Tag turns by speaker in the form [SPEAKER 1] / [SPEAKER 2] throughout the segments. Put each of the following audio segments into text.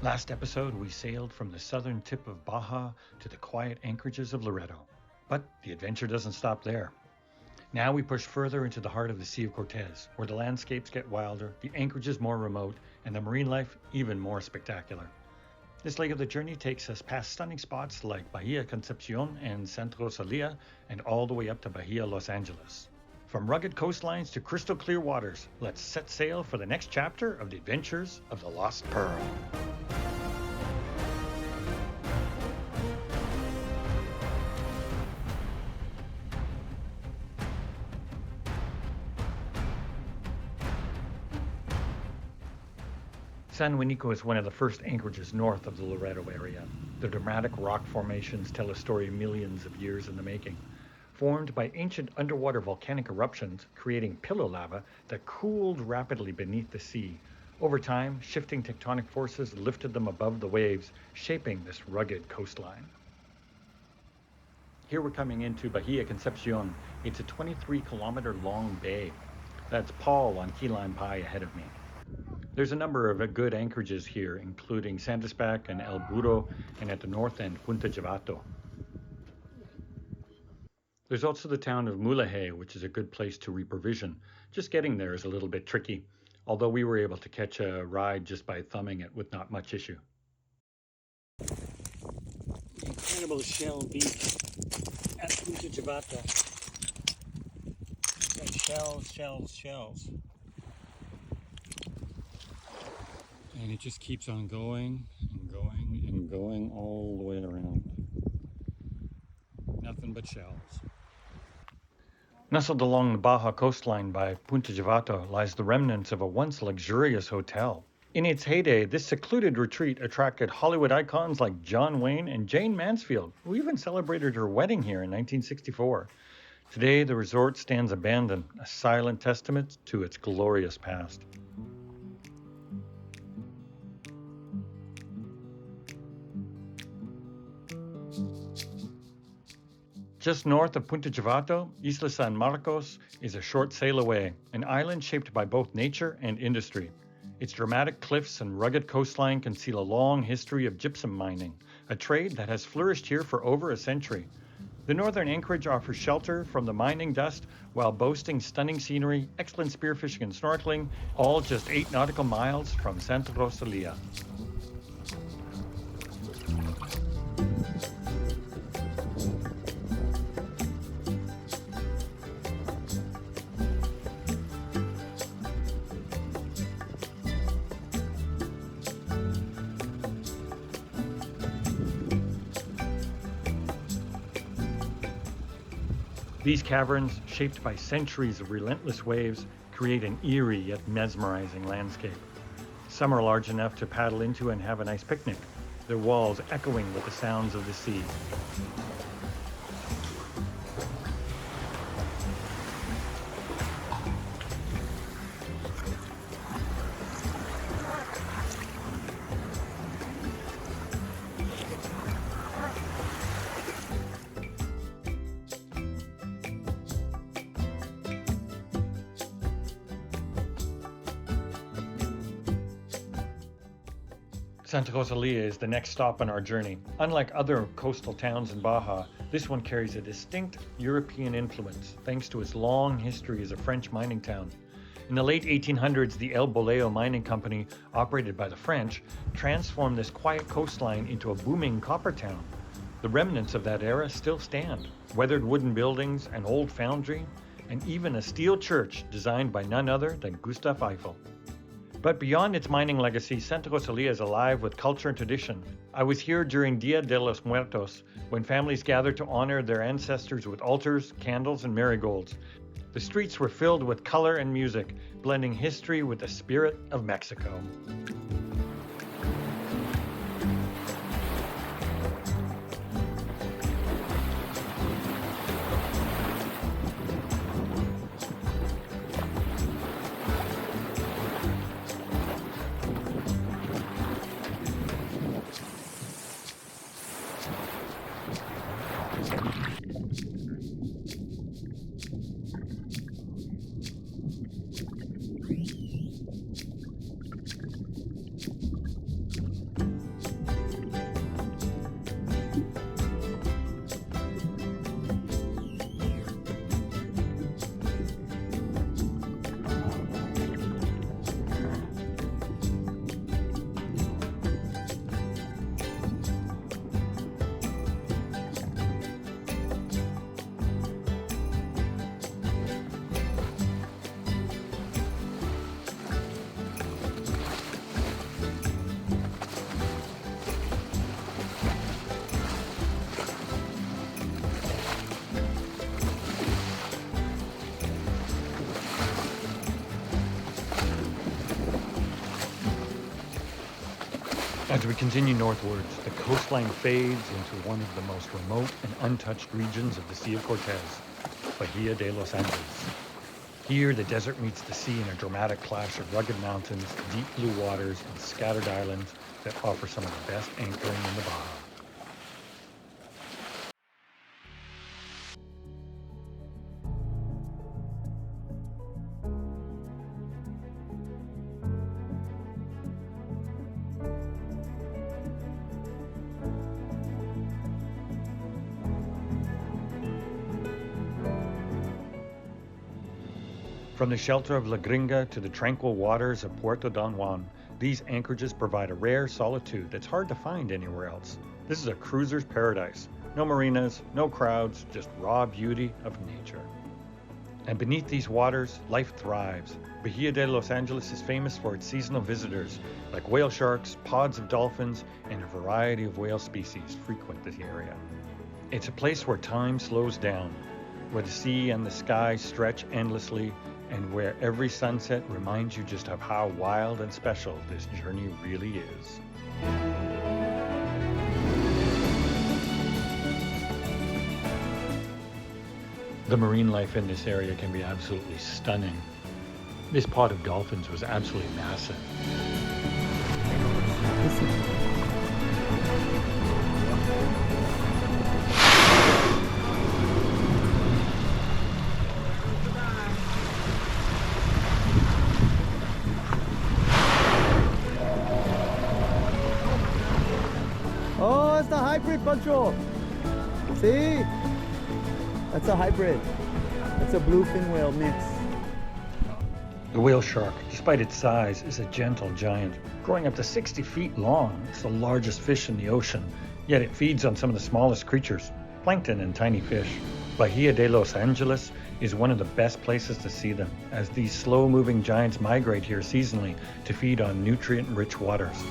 [SPEAKER 1] Last episode, we sailed from the southern tip of Baja to the quiet anchorages of Loreto. But the adventure doesn't stop there. Now we push further into the heart of the Sea of Cortez, where the landscapes get wilder, the anchorages more remote, and the marine life even more spectacular. This leg of the journey takes us past stunning spots like Bahia Concepcion and Rosalia, and all the way up to Bahia Los Angeles. From rugged coastlines to crystal clear waters, let's set sail for the next chapter of the adventures of the Lost Pearl. San Juanico is one of the first anchorages north of the Loreto area. The dramatic rock formations tell a story millions of years in the making. Formed by ancient underwater volcanic eruptions, creating pillow lava that cooled rapidly beneath the sea. Over time, shifting tectonic forces lifted them above the waves, shaping this rugged coastline. Here we're coming into Bahia Concepcion. It's a 23-kilometer long bay. That's Paul on key lime pie ahead of me. There's a number of good anchorages here, including Sandispac and El Burro, and at the north end, Punta Chivato. There's also the town of Mulegé, which is a good place to reprovision. Just getting there is a little bit tricky, although we were able to catch a ride just by thumbing it with not much issue. Incredible shell beach at Punta Chivato. Shells. And it just keeps on going and going all the way around. Nothing but shells. Nestled along the Baja coastline by Punta Chivato lies the remnants of a once luxurious hotel. In its heyday, this secluded retreat attracted Hollywood icons like John Wayne and Jane Mansfield, who even celebrated her wedding here in 1964. Today, the resort stands abandoned, a silent testament to its glorious past. Just north of Punta Chivato, Isla San Marcos is a short sail away, an island shaped by both nature and industry. Its dramatic cliffs and rugged coastline conceal a long history of gypsum mining, a trade that has flourished here for over a century. The northern anchorage offers shelter from the mining dust while boasting stunning scenery, excellent spearfishing and snorkeling, all just 8 nautical miles from Santa Rosalia. These caverns, shaped by centuries of relentless waves, create an eerie yet mesmerizing landscape. Some are large enough to paddle into and have a nice picnic, their walls echoing with the sounds of the sea. Santa Rosalia is the next stop on our journey. Unlike other coastal towns in Baja, this one carries a distinct European influence thanks to its long history as a French mining town. In the late 1800s, the El Boleo Mining Company, operated by the French, transformed this quiet coastline into a booming copper town. The remnants of that era still stand. Weathered wooden buildings, an old foundry, and even a steel church designed by none other than Gustav Eiffel. But beyond its mining legacy, Santa Rosalia is alive with culture and tradition. I was here during Dia de los Muertos, when families gathered to honor their ancestors with altars, candles, and marigolds. The streets were filled with color and music, blending history with the spirit of Mexico. As we continue northwards, the coastline fades into one of the most remote and untouched regions of the Sea of Cortez, Bahia de Los Angeles. Here, the desert meets the sea in a dramatic clash of rugged mountains, deep blue waters, and scattered islands that offer some of the best anchoring in the Baja. From the shelter of La Gringa to the tranquil waters of Puerto Don Juan, these anchorages provide a rare solitude that's hard to find anywhere else. This is a cruiser's paradise. No marinas, no crowds, just raw beauty of nature. And beneath these waters, life thrives. Bahia de Los Angeles is famous for its seasonal visitors, like whale sharks, pods of dolphins, and a variety of whale species frequent the area. It's a place where time slows down, where the sea and the sky stretch endlessly, and where every sunset reminds you just of how wild and special this journey really is. The marine life in this area can be absolutely stunning. This pod of dolphins was absolutely massive.
[SPEAKER 2] Oh, it's the hybrid, Pancho. See? That's a hybrid. That's a bluefin whale mix.
[SPEAKER 1] The whale shark, despite its size, is a gentle giant. Growing up to 60 feet long, it's the largest fish in the ocean, yet it feeds on some of the smallest creatures, plankton and tiny fish. Bahia de Los Angeles is one of the best places to see them, as these slow-moving giants migrate here seasonally to feed on nutrient-rich waters.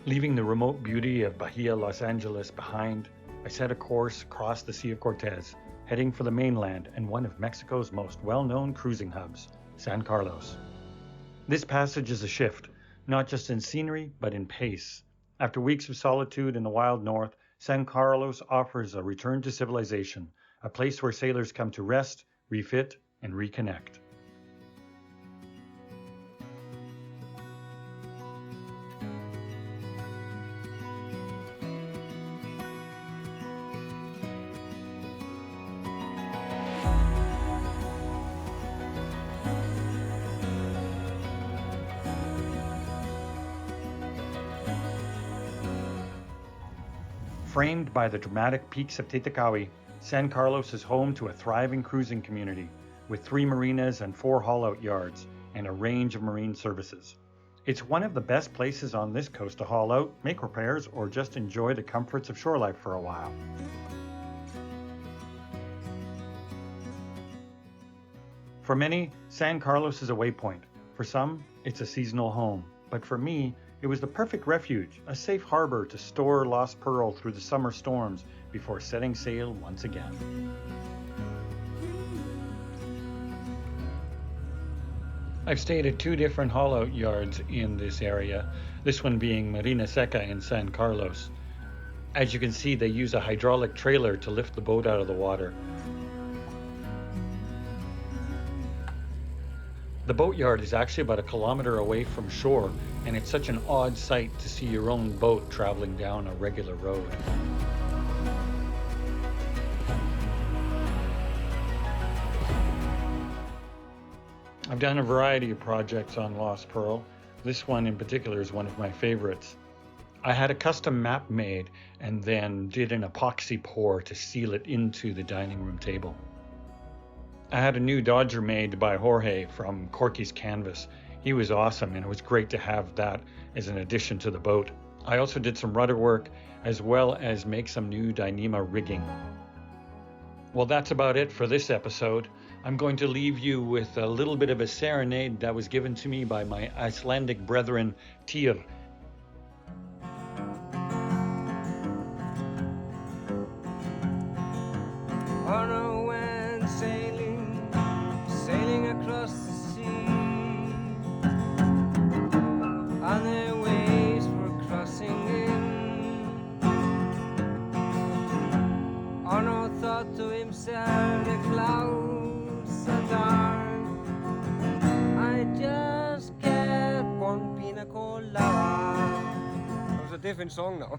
[SPEAKER 1] Leaving the remote beauty of Bahia Los Angeles behind, I set a course across the Sea of Cortez, heading for the mainland and one of Mexico's most well-known cruising hubs, San Carlos. This passage is a shift, not just in scenery, but in pace. After weeks of solitude in the wild north, San Carlos offers a return to civilization, a place where sailors come to rest, refit, and reconnect. Framed by the dramatic peaks of Titicaca, San Carlos is home to a thriving cruising community with 3 marinas and 4 haul-out yards and a range of marine services. It's one of the best places on this coast to haul out, make repairs, or just enjoy the comforts of shore life for a while. For many, San Carlos is a waypoint. For some, it's a seasonal home. But for me, it was the perfect refuge, a safe harbor to store lost pearl through the summer storms before setting sail once again. I've stayed at 2 different haul-out yards in this area, this one being Marina Seca in San Carlos. As you can see, they use a hydraulic trailer to lift the boat out of the water. The boatyard is actually about 1 kilometer away from shore, and it's such an odd sight to see your own boat traveling down a regular road. I've done a variety of projects on Lost Pearl. This one in particular is one of my favorites. I had a custom map made and then did an epoxy pour to seal it into the dining room table. I had a new Dodger made by Jorge from Corky's Canvas. He was awesome, and it was great to have that as an addition to the boat. I also did some rudder work as well as make some new Dyneema rigging. Well, that's about it for this episode. I'm going to leave you with a little bit of a serenade that was given to me by my Icelandic brethren, Tyr.
[SPEAKER 3] thought to himself, the clouds are dark. I just get one pina colada. It was a different song now.